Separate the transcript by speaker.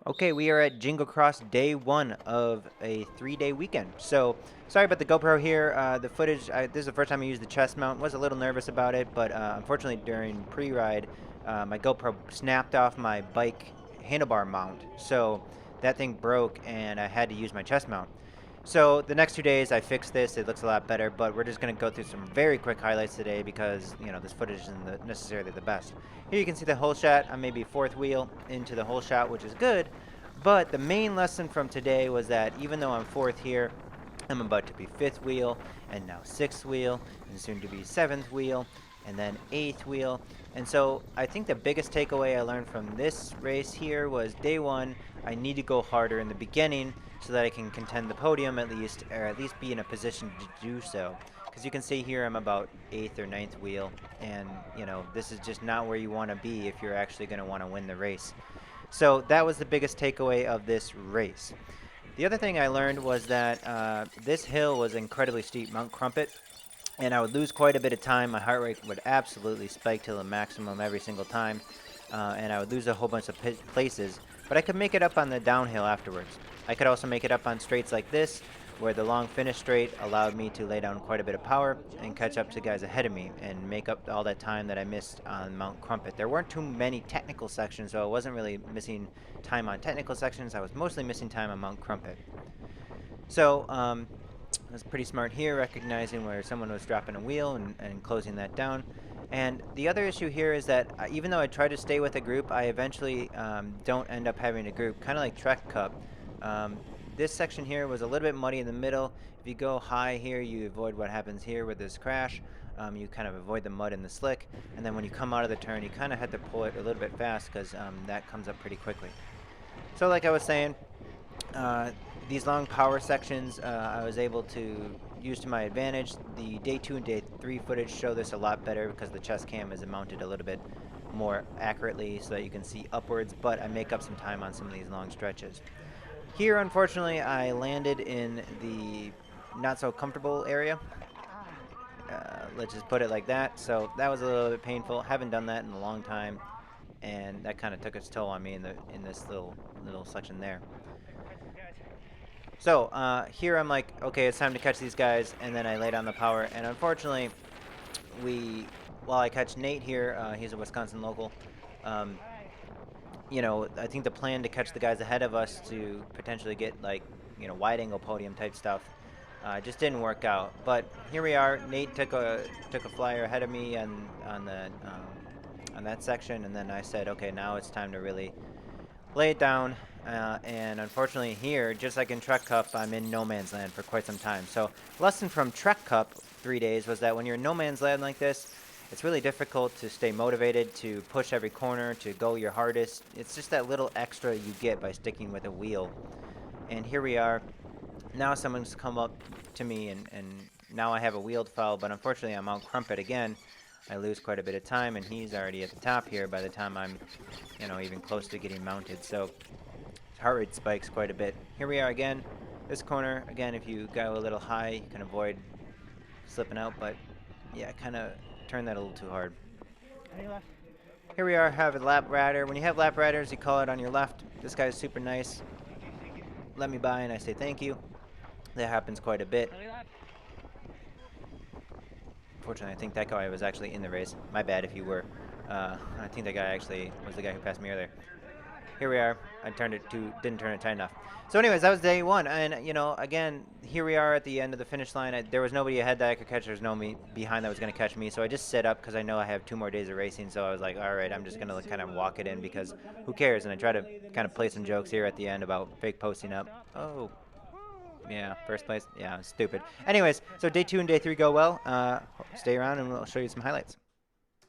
Speaker 1: Okay, we are at Jingle Cross day one of a 3-day weekend. So, sorry about the GoPro here. The footage, this is the first time I used the chest mount. Was a little nervous about it, but unfortunately during pre-ride, my GoPro snapped off my bike handlebar mount. So that thing broke and I had to use my chest mount. So the next 2 days I fixed this. It looks a lot better, but we're just going to go through some very quick highlights today because, this footage isn't necessarily the best. Here you can see the whole shot. I'm maybe fourth wheel into the whole shot, which is good. But the main lesson from today was that even though I'm fourth here, I'm about to be fifth wheel, and now sixth wheel, and soon to be seventh wheel, and then eighth wheel. And so I think the biggest takeaway I learned from this race here was day one, I need to go harder in the beginning so that I can contend the podium at least, or at least be in a position to do so. Because you can see here I'm about eighth or ninth wheel, and this is just not where you want to be if you're actually going to want to win the race. So that was the biggest takeaway of this race. The other thing I learned was that this hill was incredibly steep, Mount Crumpet, and I would lose quite a bit of time. My heart rate would absolutely spike to the maximum every single time, and I would lose a whole bunch of places, but I could make it up on the downhill afterwards. I could also make it up on straights like this, where the long finish straight allowed me to lay down quite a bit of power and catch up to guys ahead of me and make up all that time that I missed on Mount Crumpet. There weren't too many technical sections, so I wasn't really missing time on technical sections. I was mostly missing time on Mount Crumpet. So I was pretty smart here, recognizing where someone was dropping a wheel and closing that down. And the other issue here is that even though I try to stay with a group, I eventually don't end up having a group, kind of like Trek Cup. This section here was a little bit muddy in the middle. If you go high here, you avoid what happens here with this crash. You kind of avoid the mud and the slick. And then when you come out of the turn, you kind of have to pull it a little bit fast because that comes up pretty quickly. So like I was saying, these long power sections I was able to use to my advantage. The day 2 and day 3 footage show this a lot better because the chest cam is mounted a little bit more accurately so that you can see upwards, but I make up some time on some of these long stretches. Here, unfortunately, I landed in the not so comfortable area. Let's just put it like that. So that was a little bit painful. Haven't done that in a long time, and that kind of took its toll on me in this little section there. So here I'm like, okay, it's time to catch these guys, and then I lay down the power. And unfortunately, while I catch Nate here, he's a Wisconsin local. I think the plan to catch the guys ahead of us to potentially get wide angle podium type stuff just didn't work out. But here we are. Nate took a flyer ahead of me on that section, and then I said, okay, now it's time to really lay it down. And unfortunately here, just like in Trek Cup, I'm in no man's land for quite some time. So lesson from Trek Cup 3 days was that when you're in no man's land like this, it's really difficult to stay motivated, to push every corner, to go your hardest. It's just that little extra you get by sticking with a wheel. And here we are. Now someone's come up to me, and now I have a wheeled foul, but unfortunately I'm Mount Crumpet again. I lose quite a bit of time, and he's already at the top here by the time I'm, even close to getting mounted. So his heart rate spikes quite a bit. Here we are again. This corner, again, if you go a little high, you can avoid slipping out, but yeah, kind of turn that a little too hard. Here we are, have a lap rider. When you have lap riders, you call it on your left. This guy's super nice. Let me by and I say thank you. That happens quite a bit. Fortunately, I think that guy was actually in the race. My bad if you were. I think that guy actually was the guy who passed me earlier. Here we are. I didn't turn it tight enough. So anyways, that was day 1. And, again, here we are at the end of the finish line. There was nobody ahead that I could catch. There was no me behind that was going to catch me. So I just set up because I know I have 2 more days of racing. So I was like, all right, I'm just going to kind of walk it in because who cares? And I try to kind of play some jokes here at the end about fake posting up. Oh, yeah, first place. Yeah, stupid. Anyways, so day 2 and day 3 go well. Stay around and we'll show you some highlights.